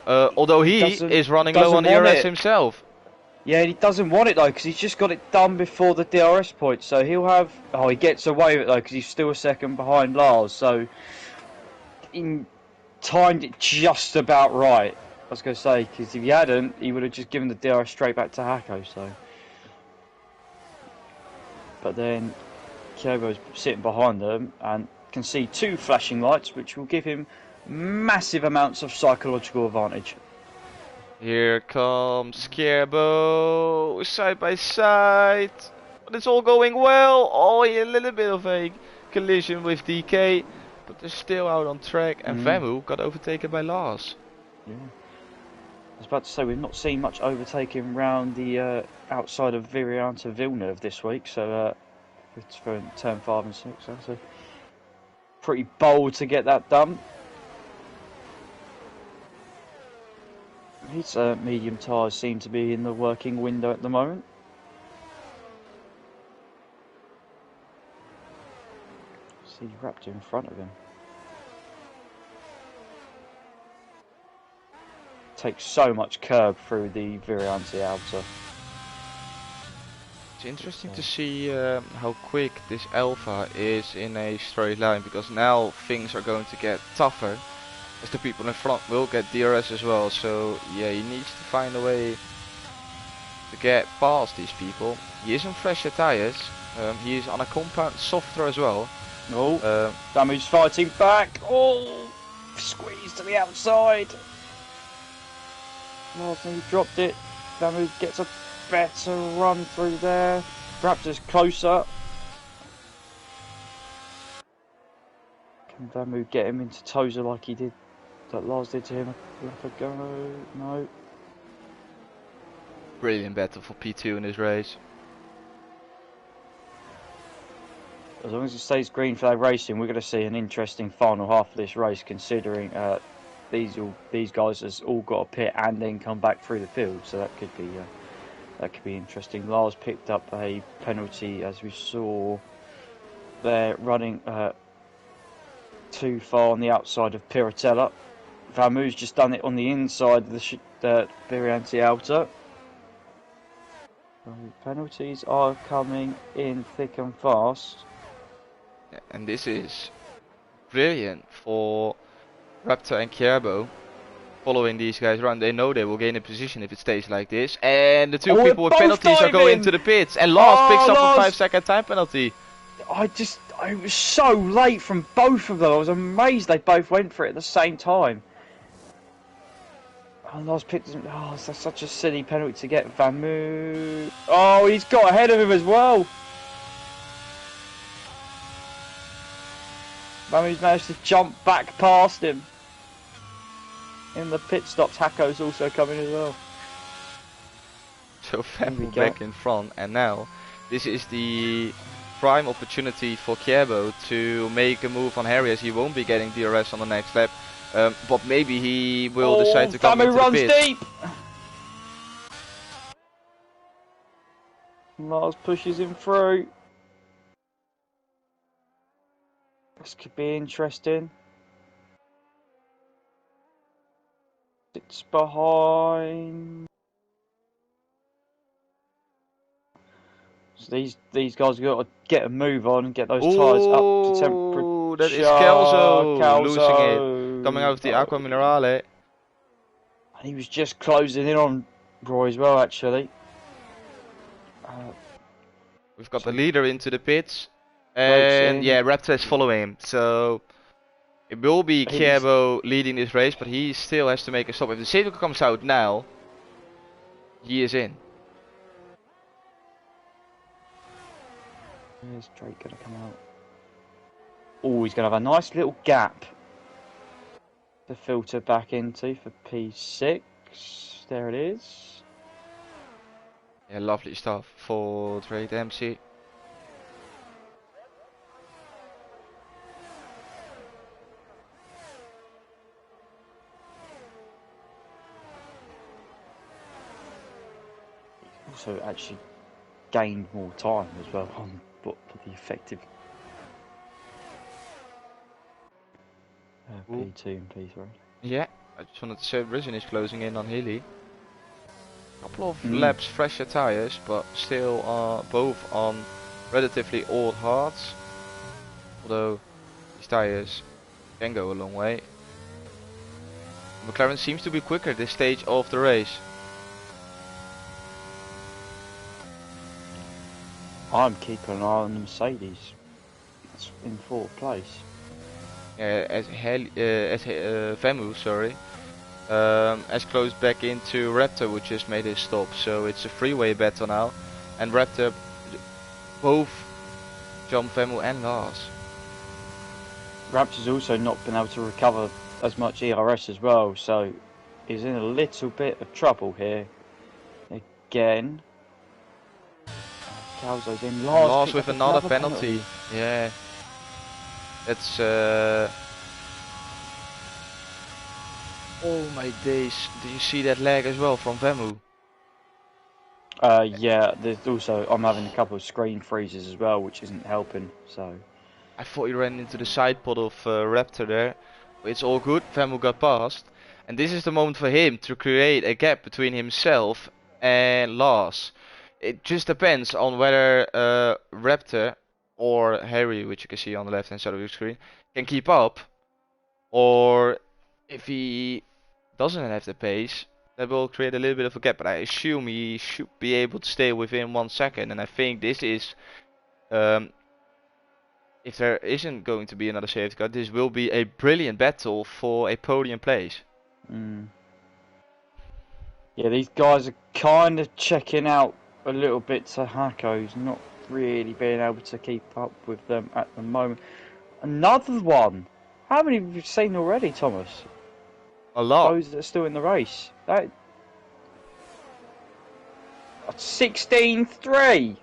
Although he is running low on ERS himself. Yeah, he doesn't want it though, because he's just got it done before the DRS point. So he'll have. Oh, he gets away with it though, because he's still a second behind Lars. So he timed it just about right. I was going to say, because if he hadn't, he would have just given the DRS straight back to Hako. So, but then Kyogo's sitting behind them and can see 2 flashing lights, which will give him massive amounts of psychological advantage. Here comes Kierbo, side by side, but it's all going well. Oh, a little bit of a collision with DK, but they're still out on track, and Vamu got overtaken by Lars. Yeah. I was about to say, we've not seen much overtaking round the outside of Virianta Villeneuve this week, so it's for turn 5 and 6, so pretty bold to get that done. His medium tyres seem to be in the working window at the moment. See Raptor in front of him. Takes so much curb through the Viriante outer. It's interesting to see how quick this Alpha is in a straight line, because now things are going to get tougher, as the people in front will get DRS as well. So yeah, he needs to find a way to get past these people. He is on fresher tyres. He is on a compound softer as well. Oh, Damu's fighting back. Oh, squeeze to the outside. Larson dropped it. Damu gets a better run through there. Raptor's closer. Can Damu get him into Tozer like he did, that Lars did to him a lap ago? No. Brilliant battle for P2 in this race. As long as it stays green flag racing, we're going to see an interesting final half of this race, considering these guys has all got a pit and then come back through the field, so that could be interesting. Lars picked up a penalty, as we saw. They're running too far on the outside of Piratella. Vamu's just done it on the inside of the Viriante outer. So penalties are coming in thick and fast. And this is brilliant for Raptor and Kierbo. Following these guys around, they know they will gain a position if it stays like this. And the two people with penalties are going into the pits. And Lars picks up a 5-second time penalty. I was so late from both of them. I was amazed they both went for it at the same time. And Lars picked him. Oh, that's such a silly penalty to get. Vamu. Oh, he's got ahead of him as well. Vamu's managed to jump back past him. In the pit stops, Hako's also coming as well. So Vamu back in front, and now this is the prime opportunity for Kierbo to make a move on Harry, as he won't be getting DRS on the next lap. But maybe he will decide to come into the pit. Vamu runs deep! Lars pushes him through. This could be interesting. It's behind. So these guys have got to get a move on and get those tyres up to temperature. That is Kelso losing it, coming out of the Aqua Minerale. He was just closing in on Roy as well, actually. We've got the leader into the pits, and yeah, Raptor is following him. So It will be He's- Kjebo leading this race, but he still has to make a stop. If the safety car comes out now, he is in. Where's Drake gonna come out? Oh, he's gonna have a nice little gap to filter back into for P6. There it is. Yeah, lovely stuff for Drake MC. Also, actually gained more time as well on for the effective P2 and P3. Yeah, I just wanted to say Risen is closing in on Healy. Couple of laps fresher tires, but still both on relatively old hards. Although these tires can go a long way. McLaren seems to be quicker at this stage of the race. I'm keeping an eye on the Mercedes. It's in fourth place. As Vemu, sorry, has closed back into Raptor, which just made his stop. So it's a freeway battle now, and Raptor both jump Vemu and Lars. Raptor's also not been able to recover as much ERS as well, so he's in a little bit of trouble here. Again. Calzo's in. Lars with another penalty. Yeah. It's oh my days, did you see that lag as well from Vemu? Yeah, there's also, I'm having a couple of screen freezes as well, which isn't helping, so. I thought he ran into the side pod of Raptor there. It's all good, Vemu got past. And this is the moment for him to create a gap between himself and Lars. It just depends on whether Raptor or Harry, which you can see on the left hand side of your screen, can keep up. Or if he doesn't have the pace, that will create a little bit of a gap. But I assume he should be able to stay within 1 second. And I think this is... if there isn't going to be another safety car, this will be a brilliant battle for a podium place. Yeah, these guys are kind of checking out a little bit to Hako's, not really being able to keep up with them at the moment. Another one! How many have you seen already, Thomas? A lot. Those that are still in the race. That 16-3!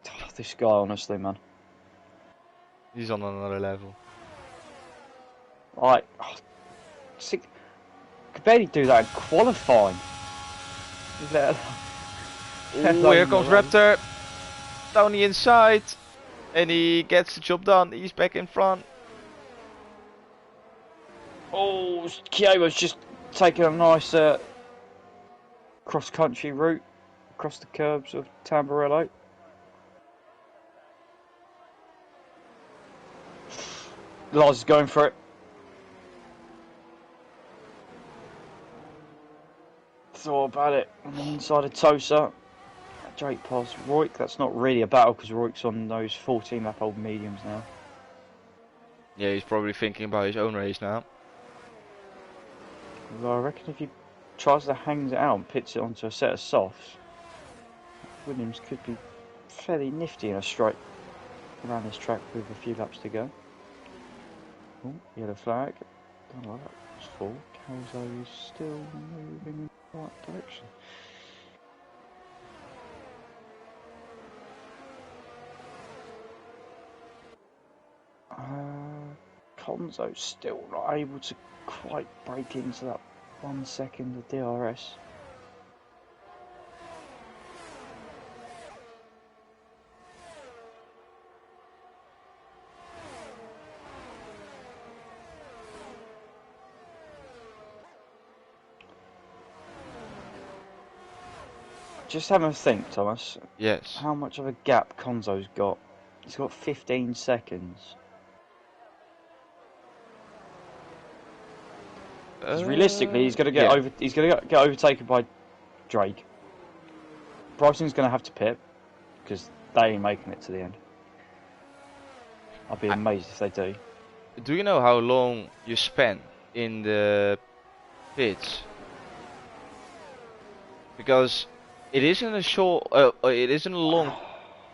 Oh, this guy, honestly, man. He's on another level. Like, could barely do that in qualifying. Ooh, here comes Raptor. Down the inside. And he gets the job done. He's back in front. Oh, Kyo's just taking a nice cross-country route across the curbs of Tamburello. Lars is going for it. It's all about it. On the inside of Tosa. Drake past Royk. That's not really a battle because Royk's on those 14-lap-old mediums now. Yeah, he's probably thinking about his own race now. Well, I reckon if he tries to hang it out and pits it onto a set of softs, Williams could be fairly nifty in a straight around this track with a few laps to go. Oh, yellow flag. Don't like that. It's full. Calzo is still moving in the right direction. Conzo's still not able to quite break into that 1 second of DRS. Just having a think, Thomas. Yes. How much of a gap Conzo's got? He's got 15 seconds. Realistically, he's going to get over. He's going to get overtaken by Drake. Bryson's going to have to pit because they ain't making it to the end. I'd be amazed if they do. do you know how long you spend in the pits? Because it isn't a short, it isn't a long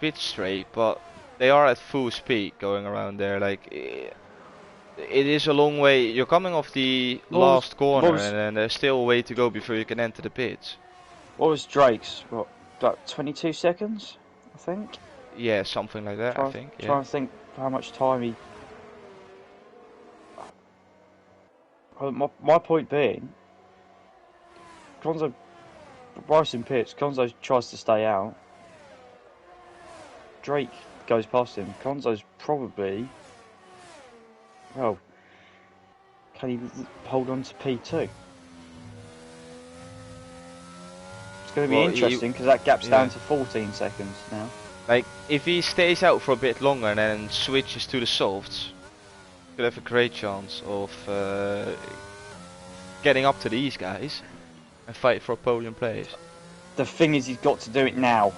pit straight, but they are at full speed going around there. Like it is a long way. You're coming off the last corner, and then there's still a way to go before you can enter the pits. What was Drake's? What, about 22 seconds, I think? Yeah, something like that, I think. Yeah. Trying to think how much time he... My point being, Bryson pits, Conzo tries to stay out. Drake goes past him. Conzo's probably... Well, can he hold on to P2? It's going to be interesting because that gap's down to 14 seconds now. Like, if he stays out for a bit longer and then switches to the softs, could have a great chance of getting up to these guys and fight for a podium place. The thing is, he's got to do it now,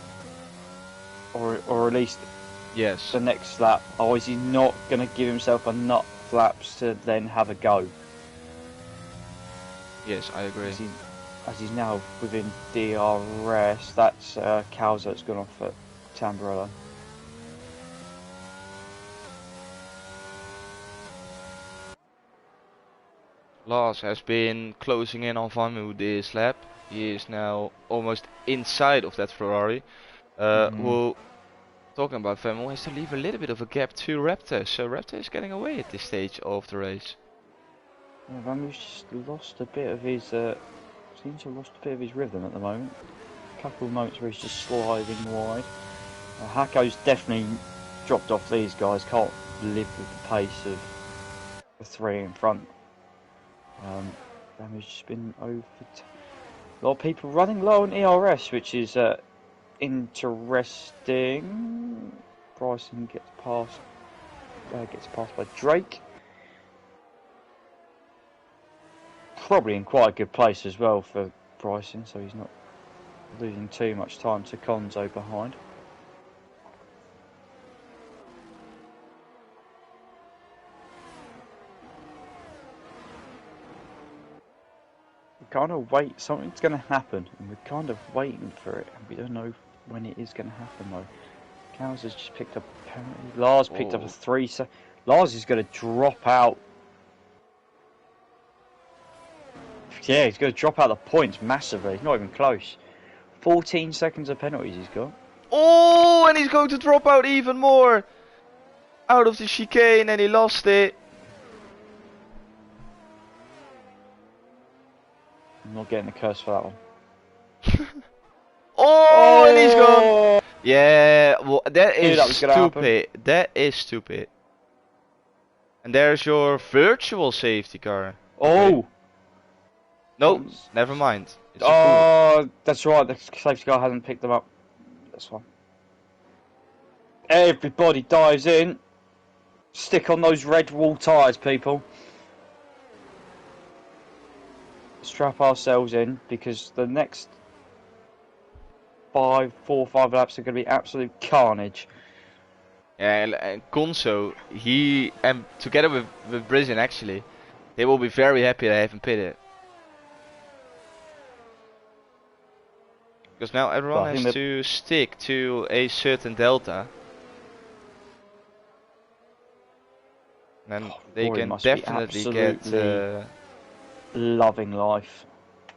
or at least the next lap. Otherwise, he's not going to give himself enough laps to then have a go. Yes, I agree. As he's now within DRS, that's Calzo that's gone off at Tamburello. Lars has been closing in on Vanu this lap. He is now almost inside of that Ferrari. Well, talking about Vanu, has to leave a little bit of a gap to Raptor, so Raptor is getting away at this stage of the race. Yeah, Vanu's just lost a bit of his. Seems to have lost a bit of his rhythm at the moment. A couple of moments where he's just sliding wide. Hako's definitely dropped off these guys. Can't live with the pace of the three in front. Vanu's just been over. A lot of people running low on ERS, which is interesting. Bryson gets passed by Drake. Probably in quite a good place as well for Bryson, so he's not losing too much time to Conzo behind. We kind of wait, something's going to happen, and we're kind of waiting for it, and we don't know when it is going to happen though. Cows has just picked up a penalty. Lars picked up a 3. So Lars is going to drop out. Yeah, he's going to drop out the points massively. He's not even close. 14 seconds of penalties he's got. Oh, and he's going to drop out even more out of the chicane, and he lost it. I'm not getting the curse for that one. And he's gone. Yeah, well, that is stupid. That is stupid. And there's your virtual safety car. Oh! No, never mind. It's that's right. The safety car hasn't picked them up. That's fine. Everybody dives in. Stick on those red wall tyres, people. Strap ourselves in because the next 4 or 5 laps are going to be absolute carnage. Yeah, and Conso, he and together with Brizin actually, they will be very happy they haven't pitted. Because now everyone has to stick to a certain delta. And they can definitely get loving life.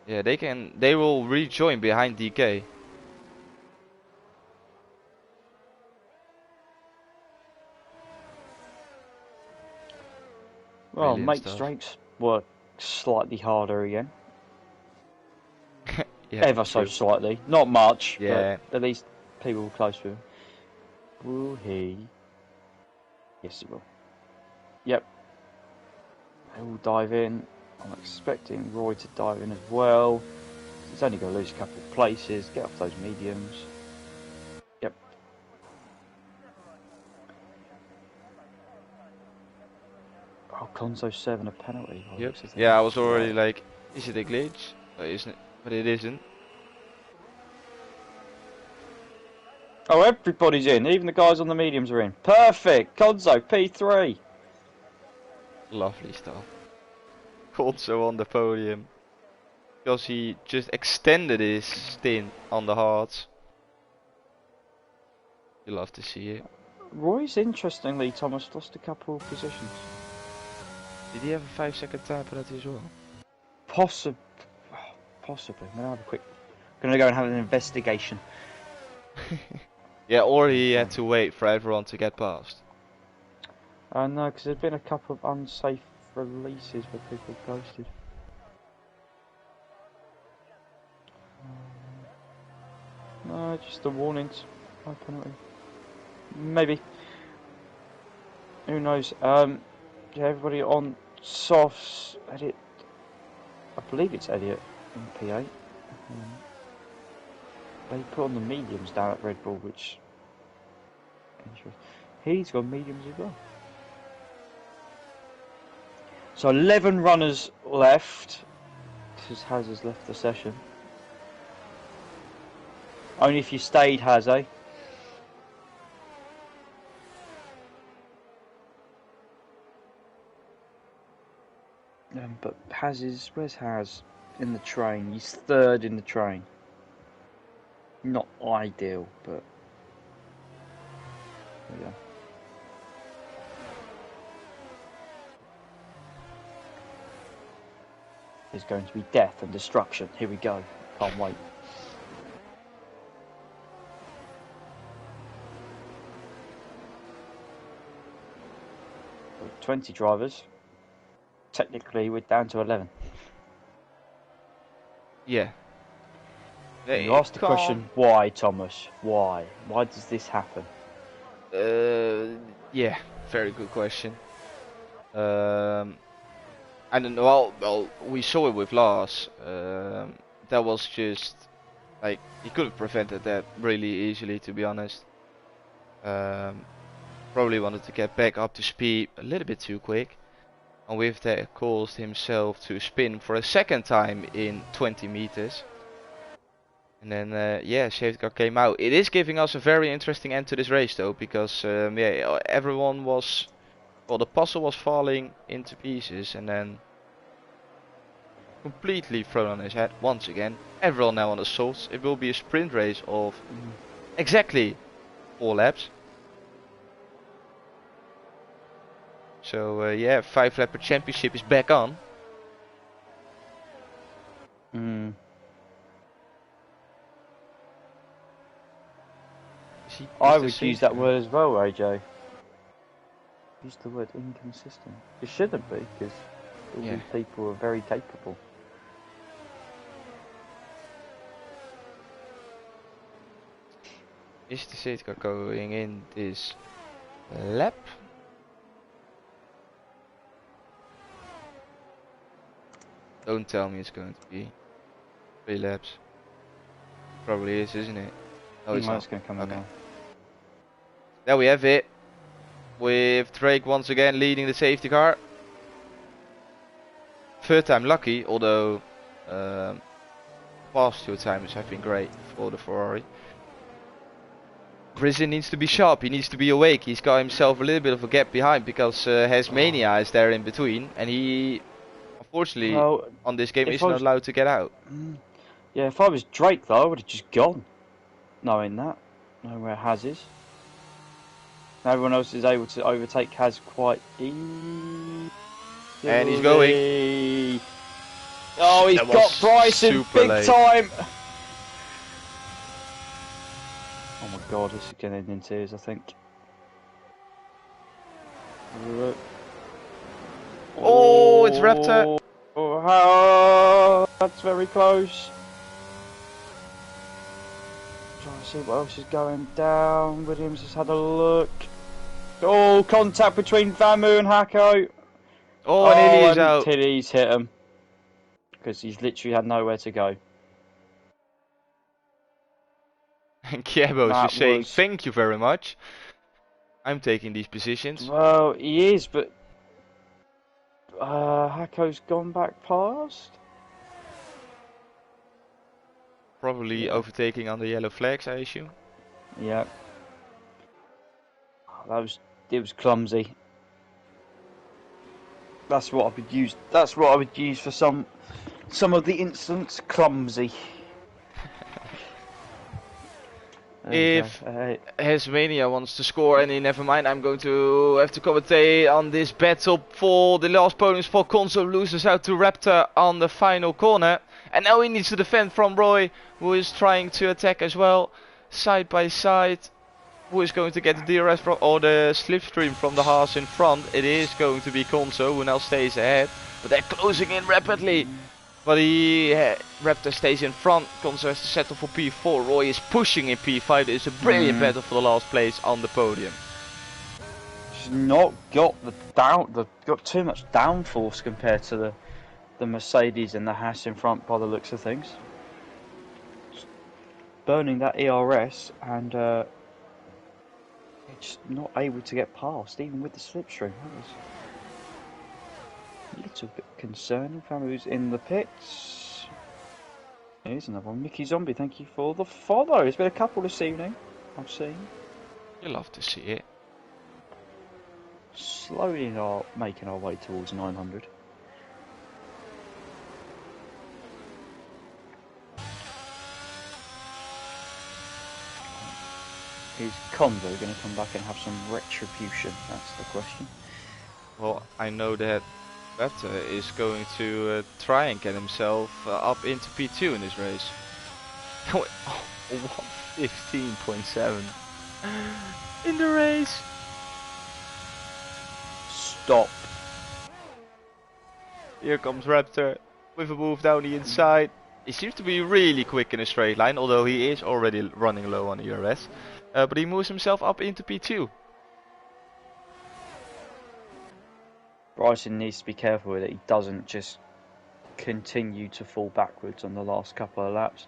Yeah, they will rejoin behind DK. Well, make straights work slightly harder again. Yeah, ever so slightly, not much. Yeah. But at least people close to him. Will he? Yes, he will. Yep. They will dive in. I'm expecting Roy to dive in as well. He's only going to lose a couple of places. Get off those mediums. Yep. Oh, Conzo serving a penalty. Yep. Yeah, I was already like, is it a glitch? But isn't it? But it isn't. Oh, everybody's in. Even the guys on the mediums are in. Perfect. Conzo, P3. Lovely stuff. Also on the podium. Because he just extended his stint on the hards. You love to see it. Roy's, interestingly, Thomas, lost a couple of positions. Did he have a 5-second time penalty as well? Possibly. I'm gonna go and have an investigation. Yeah, or he had to wait for everyone to get past. No, because there's been a couple of unsafe releases where people ghosted. No, just the warnings. No penalty. Maybe. Who knows? Yeah, everybody on softs. Edit. I believe it's Elliot in P8. They put on the mediums down at Red Bull, which. Interesting. He's got mediums as well. So 11 runners left. Because Haz has left the session. Only if you stayed, Haz, eh? But Haz is... Where's Haz? In the train. He's third in the train. Not ideal, but... There we go. Is going to be death and destruction. Here we go. Can't wait. 20 drivers. Technically, we're down to 11. Yeah. You asked the question, why, Thomas? Why? Why does this happen? Yeah, very good question. And well, we saw it with Lars. That was just like he could have prevented that really easily, to be honest. Probably wanted to get back up to speed a little bit too quick, and with that caused himself to spin for a second time in 20 meters. And then yeah, safety car came out. It is giving us a very interesting end to this race though, because yeah, everyone was, well, the puzzle was falling into pieces, and then completely thrown on his head once again. Everyone now on the softs. It will be a sprint race of exactly 4 laps. So yeah, 5 lapper championship is back on. I would use that word as well, AJ. Use the word inconsistent. It shouldn't be, because all these people are very capable. Is the safety car going in this lap? Don't tell me it's going to be 3 laps. Probably is, isn't it? Oh, it's going to come in okay. now. There we have it. With Drake once again leading the safety car. Third time lucky, although past 2 times have been great for the Ferrari. Brizin needs to be sharp, he needs to be awake. He's got himself a little bit of a gap behind because Hasmania is there in between, and he unfortunately on this game isn't allowed to get out. Yeah, if I was Drake though, I would have just gone. Knowing that. Knowing where Haz is. Everyone else is able to overtake Haz quite easily. And he's going. Oh, he's got Bryson big time. Oh my god, this is going to end in tears, I think. Oh, it's Raptor. Oh, that's very close. Trying to see what else is going down. Williams has had a look. Oh, contact between Vamu and Hako. Oh, and Tilly's out. Tilly's hit him. Because he's literally had nowhere to go. And Kiebo's just saying, thank you very much. I'm taking these positions. Well, he is, but Hako's gone back past. Probably overtaking on the yellow flags, I assume. Yeah. It was clumsy. That's what I would use. That's what I would use for some of the instance. Clumsy. If Hasmania wants to score any, never mind, I'm going to have to commentate on this battle for the last podium spot. Conso loses out to Raptor on the final corner. And now he needs to defend from Roy, who is trying to attack as well. Side by side. Who is going to get the DRS from, or the slipstream from the Haas in front? It is going to be Conso, who now stays ahead. But they're closing in rapidly. But Raptor stays in front. Conso has to settle for P4. Roy is pushing in P5. It's a brilliant battle for the last place on the podium. She's not got got too much downforce compared to the Mercedes and the Haas in front by the looks of things. Just burning that ERS and just not able to get past, even with the slipstream. That was a little bit concerning. Famu's in the pits. Here's another one. Mickey Zombie, thank you for the follow. There's been a couple this evening, I've seen. You love to see it. Slowly making our way towards 900. Is Convo going to come back and have some retribution? That's the question. Well, I know that Raptor is going to try and get himself up into P2 in this race. 115.7 in the race. Stop. Here comes Raptor with a move down the inside. He seems to be really quick in a straight line, although he is already running low on the ERS. But he moves himself up into P2. Bryson needs to be careful that he doesn't just continue to fall backwards on the last couple of laps.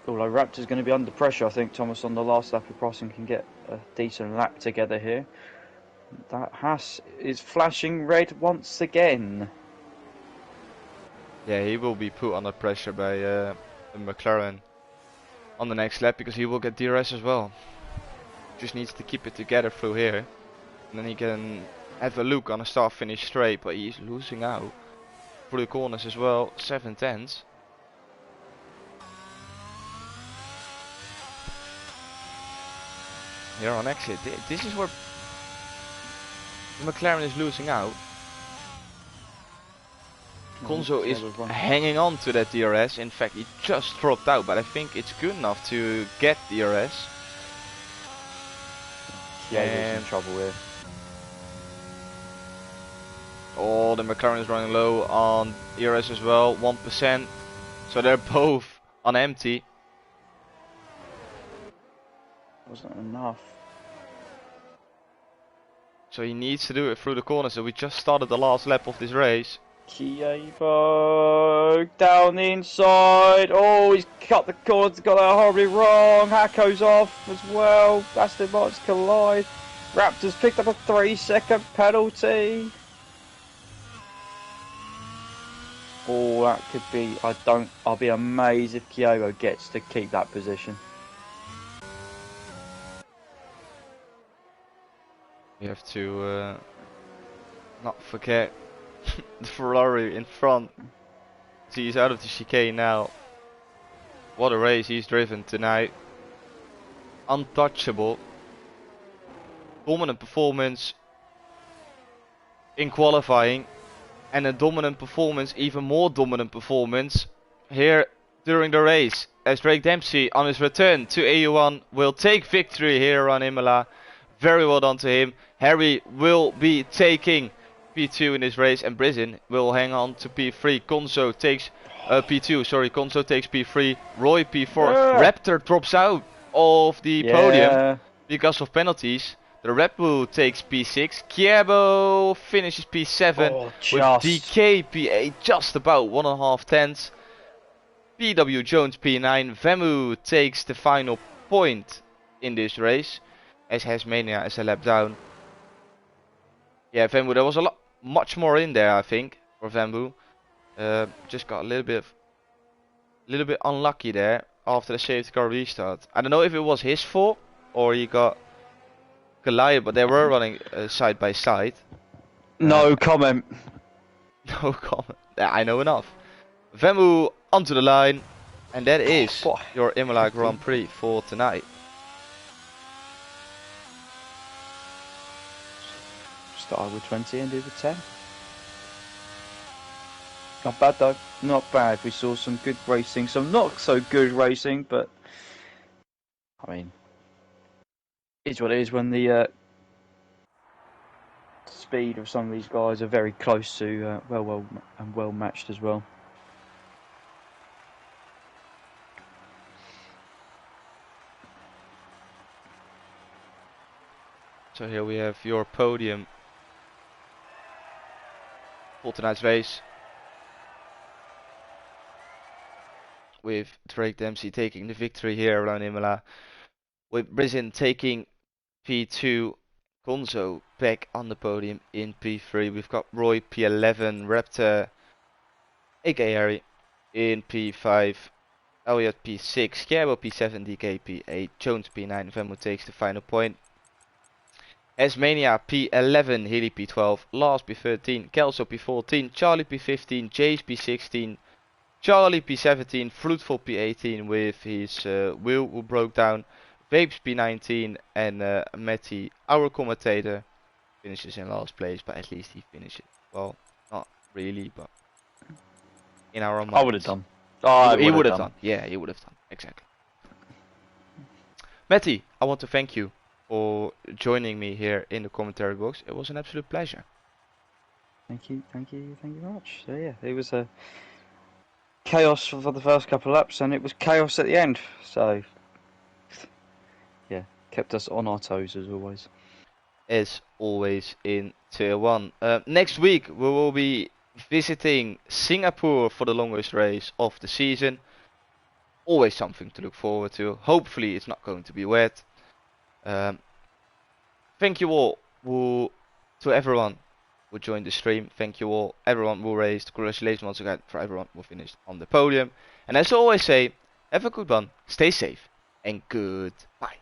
Although Raptor's going to be under pressure, I think, Thomas, on the last lap, if Bryson can get a decent lap together here. That Haas is flashing red once again. Yeah, he will be put under pressure by the McLaren on the next lap, because he will get DRS as well. Just needs to keep it together through here, and then he can have a look on a start finish straight. But he's losing out through the corners as well. 7/10. Here on exit, this is where the McLaren is losing out. Conso is hanging on to that DRS. In fact, he just dropped out, but I think it's good enough to get DRS. Yeah, he's in trouble here. Oh, the McLaren is running low on ERS as well, 1%. So they're both on empty. Wasn't enough. So he needs to do it through the corner. So we just started the last lap of this race. Kievo down the inside. Oh, he's cut the cords, got that horribly wrong. Hacko's off as well. Aston Martin's collide. Raptors picked up a 3-second penalty. Oh, that could be. I'll be amazed if Kievo gets to keep that position. We have to not forget the Ferrari in front. So he's out of the chicane now. What a race he's driven tonight. Untouchable. Dominant performance in qualifying. And a dominant performance, even more dominant performance here during the race. As Drake Dempsey on his return to EU1 will take victory here on Imola. Very well done to him. Harry will be taking P2 in this race, and Brizin will hang on to P3. Conso takes P2, sorry, Conso takes P3, Roy P4. Raptor drops out of the podium because of penalties. The Red Bull takes P6, Kievo finishes P7, with DK P8 just about 1.5 tenths. PW Jones P9, Vemu takes the final point in this race, as Hasmania is a lap down. Yeah, Vemu, there was much more in there, I think, for Vemu. Just got a little bit unlucky there after the safety car restart. I don't know if it was his fault or he got collided, but they were running side by side. No comment. No comment. I know enough. Vemu onto the line, and that is Boy. your Imola Grand Prix for tonight. Start with 20 and do with 10. Not bad though, not bad. We saw some good racing, some not so good racing, but I mean, it's what it is when the speed of some of these guys are very close to well matched as well. So here we have your podium for tonight's race, with Drake Dempsey taking the victory here around Imola, with Brizin taking P2, Gonzo back on the podium in P3. We've got Roy P11, Raptor, aka Harry, in P5, Elliot P6, Scarbo P7, DK P8, Jones P9, Vemu takes the final point. Asmania P11, Healy P12, Lars P13, Kelso P14, Charlie P15, Jace P16, Charlie P17, Fruitful P18 with his wheel who broke down, Vapes P19, and Matty, our commentator, finishes in last place, but at least he finishes. Well, not really, but in our minds. I would have done. Oh, he would have done. Yeah, he would have done. Exactly. Matty, I want to thank you for joining me here in the commentary box. It was an absolute pleasure. Thank you very much. So yeah, it was a chaos for the first couple of laps, and it was chaos at the end. So yeah, kept us on our toes as always. As always in Tier 1. Next week we will be visiting Singapore for the longest race of the season. Always something to look forward to. Hopefully it's not going to be wet. Thank you all to everyone who joined the stream. Thank you all, everyone who raced. Congratulations once again for everyone who finished on the podium. And as I always say, have a good one, stay safe, and goodbye.